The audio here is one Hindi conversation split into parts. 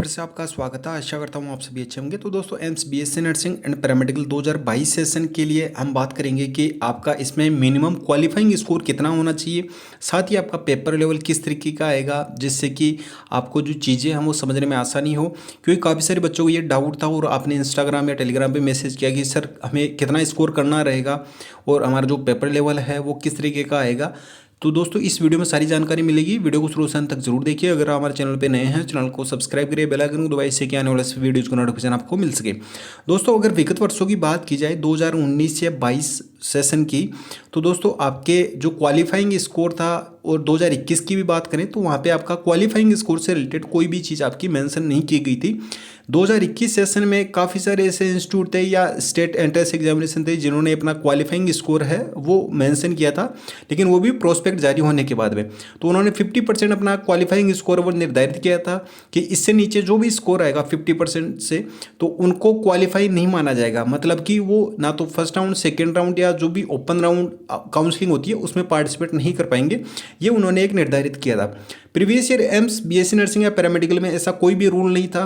फिर से आपका स्वागत है। आशा करता हूँ आप सभी अच्छे होंगे। तो दोस्तों AIIMS BSc nursing and paramedical 2022 session के लिए हम बात करेंगे कि आपका इसमें मिनिमम क्वालिफाइंग स्कोर कितना होना चाहिए, साथ ही आपका पेपर लेवल किस तरीके का आएगा, जिससे कि आपको जो चीज़ें हैं वो समझने में आसानी हो। क्योंकि काफ़ी सारे बच्चों को ये डाउट था और आपने इंस्टाग्राम या टेलीग्राम पर मैसेज किया कि सर हमें कितना स्कोर करना रहेगा और हमारा जो पेपर लेवल है वो किस तरीके का आएगा। तो दोस्तों इस वीडियो में सारी जानकारी मिलेगी। वीडियो को शुरू से अंत तक जरूर देखिए। अगर आप हमारे चैनल पे नए हैं, चैनल को सब्सक्राइब करिए, बेल आइकन को दबाइए, इससे कि आने वाले वीडियोज का नोटिफिकेशन आपको मिल सके। दोस्तों अगर विगत वर्षों की बात की जाए 2019 या 22 सेशन की, तो दोस्तों आपके जो क्वालिफाइंग स्कोर था, और 2021 की भी बात करें तो वहाँ पे आपका क्वालिफाइंग स्कोर से रिलेटेड कोई भी चीज़ आपकी मेंशन नहीं की गई थी। 2021 सेशन में काफ़ी सारे ऐसे इंस्टीट्यूट थे या स्टेट एंट्रेंस एग्जामिनेशन थे जिन्होंने अपना क्वालिफाइंग स्कोर है वो मेंशन किया था, लेकिन वो भी प्रोस्पेक्ट जारी होने के बाद में। तो उन्होंने 50% अपना क्वालिफाइंग स्कोर वो निर्धारित किया था कि इससे नीचे जो भी स्कोर आएगा 50% से, तो उनको क्वालिफाई नहीं माना जाएगा। मतलब कि वो ना तो फर्स्ट राउंड, सेकेंड राउंड या जो भी ओपन राउंड काउंसलिंग होती है उसमें पार्टिसिपेट नहीं कर पाएंगे। ये उन्होंने एक निर्धारित किया था। Previous year AIIMS BSc nursing या पैरामेडिकल में ऐसा कोई भी रूल नहीं था,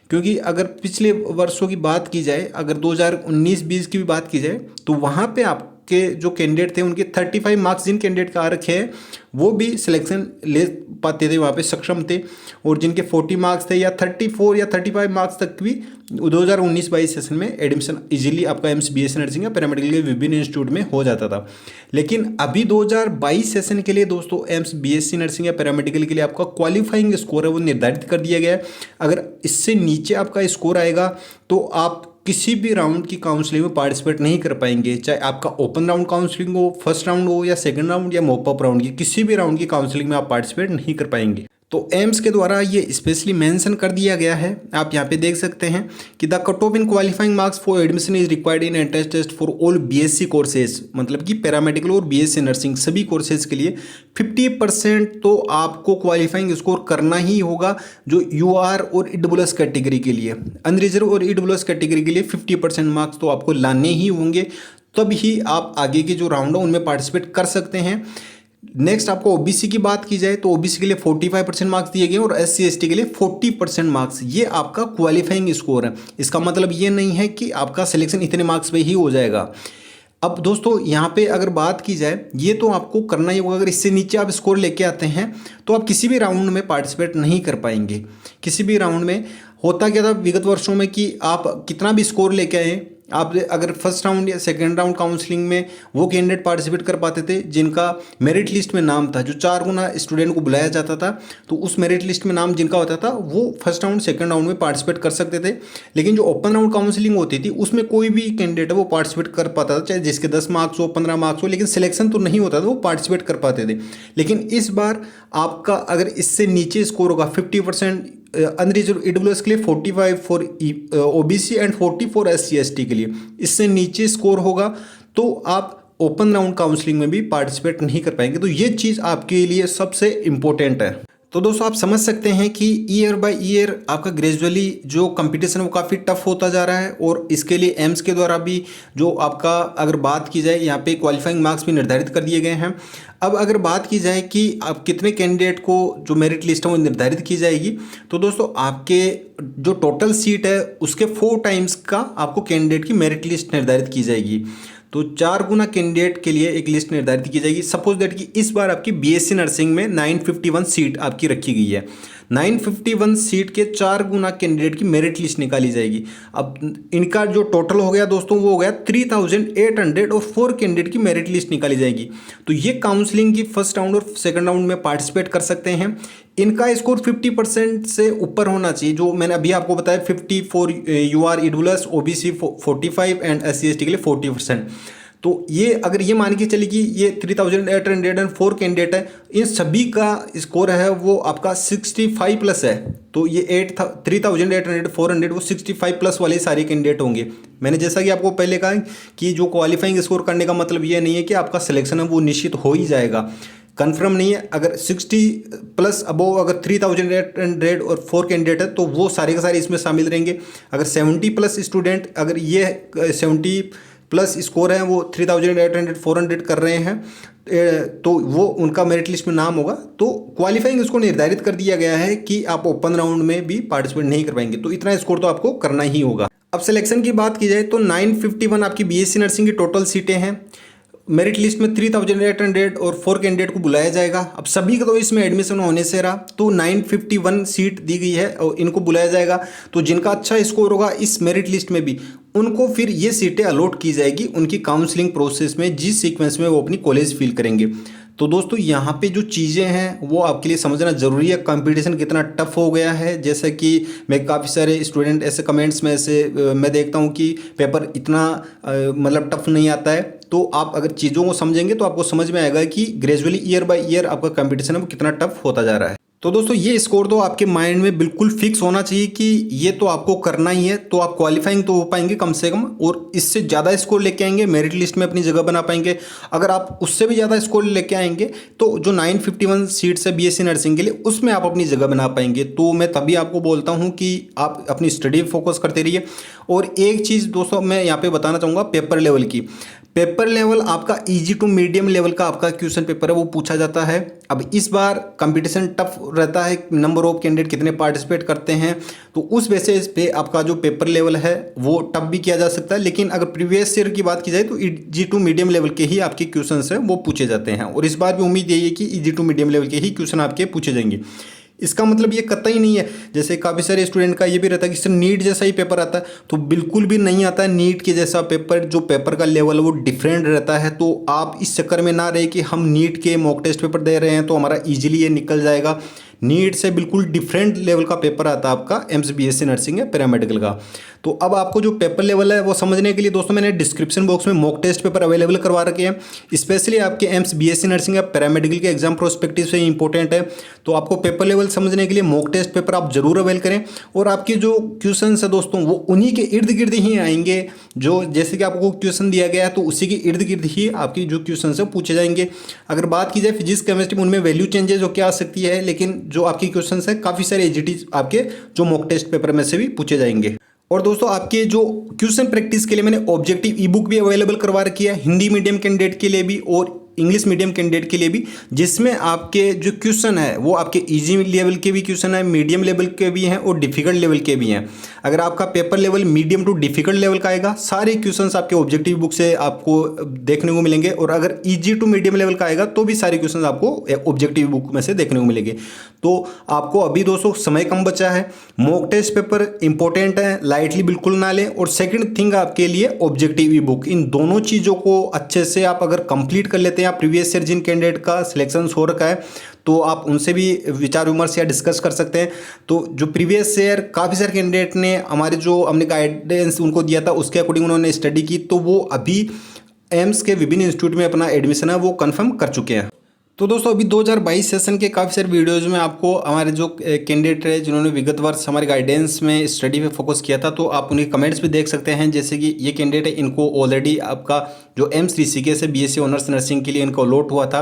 क्योंकि अगर पिछले वर्षों की बात की जाए, अगर 2019-20 की भी बात की जाए, तो वहाँ पे आपके जो कैंडिडेट थे उनके 35 मार्क्स जिन कैंडिडेट का आ रखे हैं वो भी सिलेक्शन ले पाते थे, वहाँ पे सक्षम थे। और जिनके 40 मार्क्स थे या 34 या 35 मार्क्स तक भी 2019-22 सेशन में एडमिशन इजीली आपका एम्स बीएससी नर्सिंग या पैरामेडिकल के विभिन्न इंस्टीट्यूट में हो जाता था। लेकिन अभी 2022 सेशन के लिए दोस्तों एम्स बीएससी नर्सिंग या पैरामेडिकल के लिए आपका क्वालिफाइंग स्कोर है वो निर्धारित कर दिया गया है। अगर इससे नीचे आपका स्कोर आएगा तो आप किसी भी राउंड की काउंसलिंग में पार्टिसिपेट नहीं कर पाएंगे, चाहे आपका ओपन राउंड काउंसलिंग हो, फर्स्ट राउंड हो या सेकंड राउंड या मॉप अप राउंड की, किसी भी राउंड की काउंसलिंग में आप पार्टिसिपेट नहीं कर पाएंगे। तो एम्स के द्वारा ये स्पेशली मेंशन कर दिया गया है। आप यहाँ पे देख सकते हैं कि the cut off in qualifying marks for admission is required in entrance test for all BSc courses, मतलब कि पैरामेडिकल और बीएससी नर्सिंग सभी कोर्सेज के लिए 50% तो आपको क्वालिफाइंग स्कोर करना ही होगा। जो यूआर और ईडब्ल्यूएस कैटेगरी के लिए, अनरिजर्व और ईडब्ल्यूएस कैटेगरी के लिए 50% मार्क्स तो आपको लाने ही होंगे, तब ही आप आगे के जो राउंड है उनमें पार्टिसिपेट कर सकते हैं। नेक्स्ट आपको ओबीसी की बात की जाए तो ओबीसी के लिए 45% मार्क्स दिए गए और एससी एसटी के लिए 40% मार्क्स। ये आपका क्वालिफाइंग स्कोर है। इसका मतलब ये नहीं है कि आपका सिलेक्शन इतने मार्क्स पे ही हो जाएगा। अब दोस्तों यहाँ पे अगर बात की जाए, ये तो आपको करना ही होगा। अगर इससे नीचे आप स्कोर लेके आते हैं तो आप किसी भी राउंड में पार्टिसिपेट नहीं कर पाएंगे। किसी भी राउंड में होता क्या था विगत वर्षों में कि आप कितना भी स्कोर लेके आए, आप अगर फर्स्ट राउंड या सेकेंड राउंड काउंसलिंग में वो कैंडिडेट पार्टिसिपेट कर पाते थे जिनका मेरिट लिस्ट में नाम था। जो 4 गुना स्टूडेंट को बुलाया जाता था, तो उस मेरिट लिस्ट में नाम जिनका होता था वो फर्स्ट राउंड सेकेंड राउंड में पार्टिसिपेट कर सकते थे। लेकिन जो ओपन राउंड काउंसलिंग होती थी उसमें कोई भी कैंडिडेट है वो पार्टिसिपेट कर पाता था, चाहे जिसके 10 मार्क्स हो, 15 मार्क्स हो, लेकिन सिलेक्शन तो नहीं होता था, वो पार्टिसिपेट कर पाते थे। लेकिन इस बार आपका अगर इससे नीचे स्कोर होगा 50% अनरिजर्व ईडब्ल्यूएस के लिए, 45 for OBC and 40 for SC ST के लिए, इससे नीचे स्कोर होगा तो आप ओपन राउंड काउंसलिंग में भी पार्टिसिपेट नहीं कर पाएंगे। तो ये चीज़ आपके लिए सबसे इम्पोर्टेंट है। तो दोस्तों आप समझ सकते हैं कि ईयर बाय ईयर आपका ग्रेजुअली जो कंपटीशन है वो काफ़ी टफ होता जा रहा है, और इसके लिए एम्स के द्वारा भी जो आपका अगर बात की जाए यहाँ पे क्वालिफाइंग मार्क्स भी निर्धारित कर दिए गए हैं। अब अगर बात की जाए कि आप कितने कैंडिडेट को जो मेरिट लिस्ट है वो निर्धारित की जाएगी, तो दोस्तों आपके जो टोटल सीट है उसके 4 टाइम्स का आपको कैंडिडेट की मेरिट लिस्ट निर्धारित की जाएगी। तो 4 गुना कैंडिडेट के लिए एक लिस्ट निर्धारित की जाएगी। सपोज दैट कि इस बार आपकी बीएससी नर्सिंग में 951 सीट आपकी रखी गई है। 951 सीट के 4 गुना कैंडिडेट की मेरिट लिस्ट निकाली जाएगी। अब इनका जो टोटल हो गया दोस्तों वो हो गया 3804 कैंडिडेट की मेरिट लिस्ट निकाली जाएगी। तो ये काउंसलिंग की फर्स्ट राउंड और सेकंड राउंड में पार्टिसिपेट कर सकते हैं। इनका स्कोर 50% से ऊपर होना चाहिए। जो मैंने अभी आपको बताया 54 UR EWS, OBC 45 and SC ST के लिए 40%। तो ये अगर ये मान के चलिए कि ये 3804 कैंडिडेट है, इन सभी का स्कोर है वो आपका 65 प्लस है। तो ये 3800 400 वो 65 प्लस वाले सारे कैंडिडेट होंगे। मैंने जैसा कि आपको पहले कहा कि जो क्वालिफाइंग स्कोर करने का मतलब ये नहीं है कि आपका सिलेक्शन है वो निश्चित हो ही जाएगा, कंफर्म नहीं है। अगर 60 प्लस अबोव अगर 3800 और 4 कैंडिडेट है तो वो सारे के सारे इसमें शामिल रहेंगे। अगर 70 प्लस स्टूडेंट, अगर ये 70 प्लस स्कोर है वो 3800 400 कर रहे हैं, तो वो उनका मेरिट लिस्ट में नाम होगा। तो क्वालिफाइंग स्कोर निर्धारित कर दिया गया है कि आप ओपन राउंड में भी पार्टिसिपेट नहीं कर पाएंगे, तो इतना स्कोर तो आपको करना ही होगा। अब सिलेक्शन की बात की जाए तो 951 आपकी बीएससी नर्सिंग की टोटल सीटें हैं। मेरिट लिस्ट में 3800 और 4 कैंडिडेट को बुलाया जाएगा। अब सभी का तो इसमें एडमिशन होने से रहा, तो 951 सीट दी गई है और इनको बुलाया जाएगा। तो जिनका अच्छा स्कोर होगा इस मेरिट लिस्ट में भी, उनको फिर ये सीटें अलॉट की जाएगी उनकी काउंसलिंग प्रोसेस में, जिस सीक्वेंस में वो अपनी कॉलेज फिल करेंगे। तो दोस्तों यहाँ पे जो चीज़ें हैं वो आपके लिए समझना ज़रूरी है, कंपटीशन कितना टफ हो गया है। जैसे कि मैं काफ़ी सारे स्टूडेंट ऐसे कमेंट्स में ऐसे मैं देखता हूँ कि पेपर इतना मतलब टफ नहीं आता है। तो आप अगर चीज़ों को समझेंगे तो आपको समझ में आएगा कि ग्रेजुअली ईयर बाय ईयर आपका कंपटीशन है वो कितना टफ होता जा रहा है। तो दोस्तों ये स्कोर तो आपके माइंड में बिल्कुल फिक्स होना चाहिए कि ये तो आपको करना ही है, तो आप क्वालिफाइंग तो हो पाएंगे कम से कम, और इससे ज़्यादा स्कोर लेके आएंगे मेरिट लिस्ट में अपनी जगह बना पाएंगे। अगर आप उससे भी ज़्यादा स्कोर लेके आएंगे तो जो 951 सीट्स है बीएससी नर्सिंग के लिए, उसमें आप अपनी जगह बना पाएंगे। तो मैं तभी आपको बोलता हूँ कि आप अपनी स्टडी पर फोकस करते रहिए। और एक चीज़ दोस्तों मैं यहाँ पर बताना चाहूँगा पेपर लेवल की। पेपर लेवल आपका इजी टू मीडियम लेवल का आपका क्वेश्चन पेपर है वो पूछा जाता है। अब इस बार कंपटीशन टफ रहता है, नंबर ऑफ कैंडिडेट कितने पार्टिसिपेट करते हैं, तो उस बेसिस पे आपका जो पेपर लेवल है वो टफ भी किया जा सकता है। लेकिन अगर प्रीवियस ईयर की बात की जाए तो इजी टू मीडियम लेवल के ही आपके क्वेश्चन है वो पूछे जाते हैं, और इस बार भी उम्मीद यही है कि इजी टू मीडियम लेवल के ही क्वेश्चन आपके पूछे जाएंगे। इसका मतलब ये कतई नहीं है, जैसे काफ़ी सारे स्टूडेंट का ये भी रहता है कि सिर्फ नीट जैसा ही पेपर आता है, तो बिल्कुल भी नहीं आता है नीट के जैसा पेपर। जो पेपर का लेवल है वो डिफरेंट रहता है। तो आप इस चक्कर में ना रहे कि हम नीट के मॉक टेस्ट पेपर दे रहे हैं तो हमारा इजीली ये निकल जाएगा। नीट से बिल्कुल डिफरेंट लेवल का पेपर आता है आपका एम्स बीएससी नर्सिंग है पैरामेडिकल का। तो अब आपको जो पेपर लेवल है वो समझने के लिए दोस्तों मैंने डिस्क्रिप्शन बॉक्स में मॉक टेस्ट पेपर अवेलेबल करवा रखे हैं, स्पेशली आपके एम्स बीएससी नर्सिंग या पैरामेडिकल के एग्जाम प्रोस्पेक्टिव से इंपॉर्टेंट है। तो आपको पेपर लेवल समझने के लिए मॉक टेस्ट पेपर आप जरूर अवेल करें, और आपके जो क्वेश्चन है दोस्तों वो उन्हीं के इर्द गिर्द ही आएंगे। जो जैसे कि आपको क्वेश्चन दिया गया है तो उसी के इर्द गिर्द ही आपकी जो क्वेश्चन है पूछे जाएंगे। अगर बात की जाए फिजिक्स केमिस्ट्री में, उनमें वैल्यू चेंजेस हो क्या आ सकती है, लेकिन जो आपकी क्वेश्चन है काफ़ी सारे एजीटीज आपके जो मॉक टेस्ट पेपर में से भी पूछे जाएंगे। और दोस्तों आपके जो क्वेश्चन प्रैक्टिस के लिए मैंने ऑब्जेक्टिव ई बुक भी अवेलेबल करवा रखी है, हिंदी मीडियम कैंडिडेट के लिए भी और इंग्लिश मीडियम कैंडिडेट के लिए भी, जिसमें आपके जो क्वेश्चन है वो आपके इजी लेवल के भी क्वेश्चन है, मीडियम लेवल के भी हैं और डिफिकल्ट लेवल के भी हैं। अगर आपका paper level medium to difficult level का आएगा, सारे क्वेश्चंस आपके ऑब्जेक्टिव बुक से आपको देखने को मिलेंगे, और अगर इजी टू मीडियम लेवल का आएगा तो भी सारे क्वेश्चंस आपको ऑब्जेक्टिव बुक में से देखने को मिलेंगे। तो आपको अभी दोस्तों समय कम बचा है, मॉक टेस्ट पेपर इंपॉर्टेंट है, लाइटली बिल्कुल ना लें। और सेकंड थिंग आपके लिए ऑब्जेक्टिव ई बुक, इन दोनों चीज़ों को अच्छे से आप अगर कंप्लीट कर लेते हैं, आप प्रीवियस ईयर जिन कैंडिडेट का सिलेक्शन हो रखा है तो आप उनसे भी विचार विमर्श या डिस्कस कर सकते हैं। तो जो प्रीवियस ईयर काफ़ी सारे कैंडिडेट ने हमारे जो हमने गाइडेंस उनको दिया था उसके अकॉर्डिंग उन्होंने स्टडी की, तो वो अभी एम्स के विभिन्न इंस्टीट्यूट में अपना एडमिशन है वो कंफर्म कर चुके हैं। तो दोस्तों अभी 2022 सेशन के काफ़ी सारे वीडियोज़ में आपको हमारे जो कैंडिडेट है जिन्होंने विगत वर्ष हमारे गाइडेंस में स्टडी पे फोकस किया था, तो आप उनके कमेंट्स भी देख सकते हैं। जैसे कि ये कैंडिडेट है, इनको ऑलरेडी आपका जो एम्स ऋषिकेश से बीएससी ऑनर्स नर्सिंग के लिए इनको अलॉट हुआ था।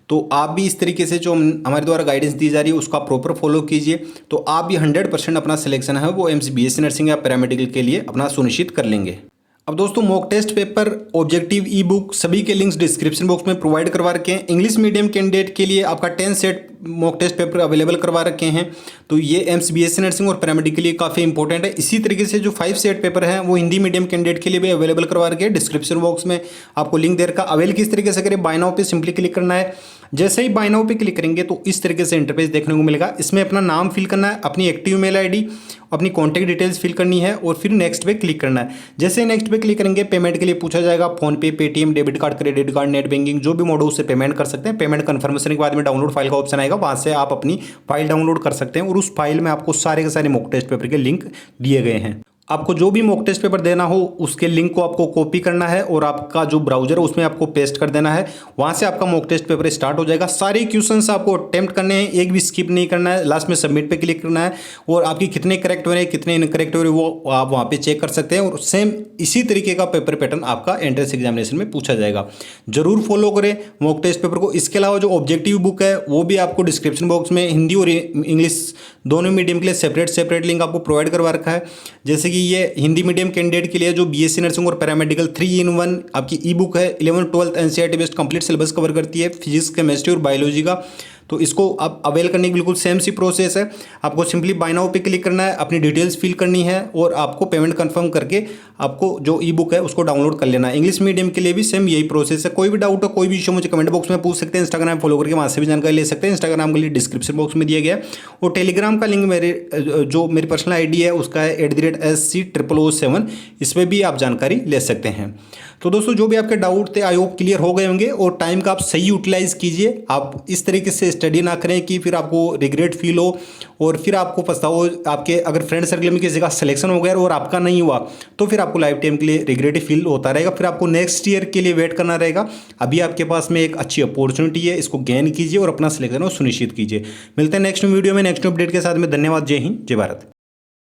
तो आप भी इस तरीके से जो हमारे द्वारा गाइडेंस दी जा रही है उसका प्रॉपर फॉलो कीजिए, तो आप भी 100% अपना सिलेक्शन है वो एम्स बीएससी नर्सिंग या पैरामेडिकल के लिए अपना सुनिश्चित कर लेंगे। अब दोस्तों mock test paper, objective e book सभी के लिंक्स डिस्क्रिप्शन बॉक्स में प्रोवाइड करवा रखे हैं। इंग्लिश मीडियम कैंडिडेट के लिए आपका 10 set mock test paper available करवा रखे हैं, तो ये एम्स बीएससी नर्सिंग और पैरामेडिकल के लिए काफ़ी इंपॉर्टेंट है। इसी तरीके से जो 5 सेट पेपर हैं वो हिंदी मीडियम कैंडिडेट के लिए भी अवेलेबल करवा रखे हैं। डिस्क्रिप्शन बॉक्स में आपको लिंक दे रखा। अवेल किस तरीके से करें, बाय नाउ पे सिंपली क्लिक करना है। जैसे ही बाय नाउ पे क्लिक करेंगे तो इस तरीके से इंटरफेस देखने को मिलेगा। इसमें अपना नाम फिल करना है, अपनी एक्टिव मेल आईडी, अपनी कॉन्टैक्ट डिटेल्स फिल करनी है और फिर नेक्स्ट पे क्लिक करना है। जैसे नेक्स्ट पे क्लिक करेंगे पेमेंट के लिए पूछा जाएगा, फोन पे, Paytm, debit card, credit card, net banking, जो भी मोड हो उससे पेमेंट कर सकते हैं। पेमेंट कन्फर्मेशन के बाद में डाउनलोड फाइल का ऑप्शन आएगा, वहाँ से आप अपनी फाइल डाउनलोड कर सकते हैं और उस फाइल में आपको सारे के सारे मॉक टेस्ट पेपर के लिंक दिए गए हैं। आपको जो भी मॉक टेस्ट पेपर देना हो उसके लिंक को आपको कॉपी करना है और आपका जो ब्राउजर है उसमें आपको पेस्ट कर देना है। वहाँ से आपका मॉक टेस्ट पेपर स्टार्ट हो जाएगा। सारे क्वेश्चंस आपको अटेम्प्ट करने हैं, एक भी स्किप नहीं करना है। लास्ट में सबमिट पे क्लिक करना है और आपकी कितने करेक्ट हो रहे हैं कितने इनकरेक्ट हो रहे हैं वो आप वहाँ पे चेक कर सकते हैं। और सेम इसी तरीके का पेपर पैटर्न आपका एंट्रेंस एग्जामिनेशन में पूछा जाएगा। जरूर फॉलो करें मॉक टेस्ट पेपर को। इसके अलावा जो ऑब्जेक्टिव बुक है वो भी आपको डिस्क्रिप्शन बॉक्स में हिंदी और इंग्लिश दोनों मीडियम के लिए सेपरेट लिंक आपको प्रोवाइड करवा रखा है। जैसे कि ये हिंदी मीडियम कैंडिडेट के लिए जो बीएससी नर्सिंग और पैरामेडिकल 3 in 1 आपकी ई बुक है। 11th 12th NCERT based complete syllabus cover करती है, फिजिक्स, केमिस्ट्री और बायोलॉजी का। तो इसको आप अवेल करने की बिल्कुल सेम सी प्रोसेस है। आपको सिंपली बाय नाउ पे क्लिक करना है, अपनी डिटेल्स फिल करनी है और आपको पेमेंट कंफर्म करके आपको जो ई बुक है उसको डाउनलोड कर लेना है। इंग्लिश मीडियम के लिए भी सेम यही प्रोसेस है। कोई भी डाउट हो, कोई भी इशू मुझे कमेंट बॉक्स में पूछ सकते हैं। इंस्टाग्राम फॉलो करके वहाँ से भी जानकारी ले सकते हैं। इंस्टाग्राम के लिए डिस्क्रिप्शन बॉक्स में दिया गया है और टेलीग्राम का लिंक मेरी पर्सनल आईडी है उसका है @SC0007। इस पर भी आप जानकारी ले सकते हैं। तो दोस्तों जो भी आपके डाउट थे आई होप क्लियर हो गए होंगे और टाइम का आप सही यूटिलाइज कीजिए। आप इस तरीके से स्टडी ना करें कि फिर आपको रिग्रेट फील हो और फिर आपको पछताओ। आपके अगर फ्रेंड सर्कल में किसी का सिलेक्शन हो गया और आपका नहीं हुआ तो फिर आपको लाइफ टाइम के लिए रिग्रेट फील होता रहेगा। फिर आपको नेक्स्ट ईयर के लिए वेट करना रहेगा। अभी आपके पास में एक अच्छी अपॉर्चुनिटी है, इसको गेन कीजिए और अपना सिलेक्शन सुनिश्चित कीजिए। मिलते हैं नेक्स्ट वीडियो में नेक्स्ट अपडेट के साथ में। धन्यवाद। जय हिंद, जय भारत।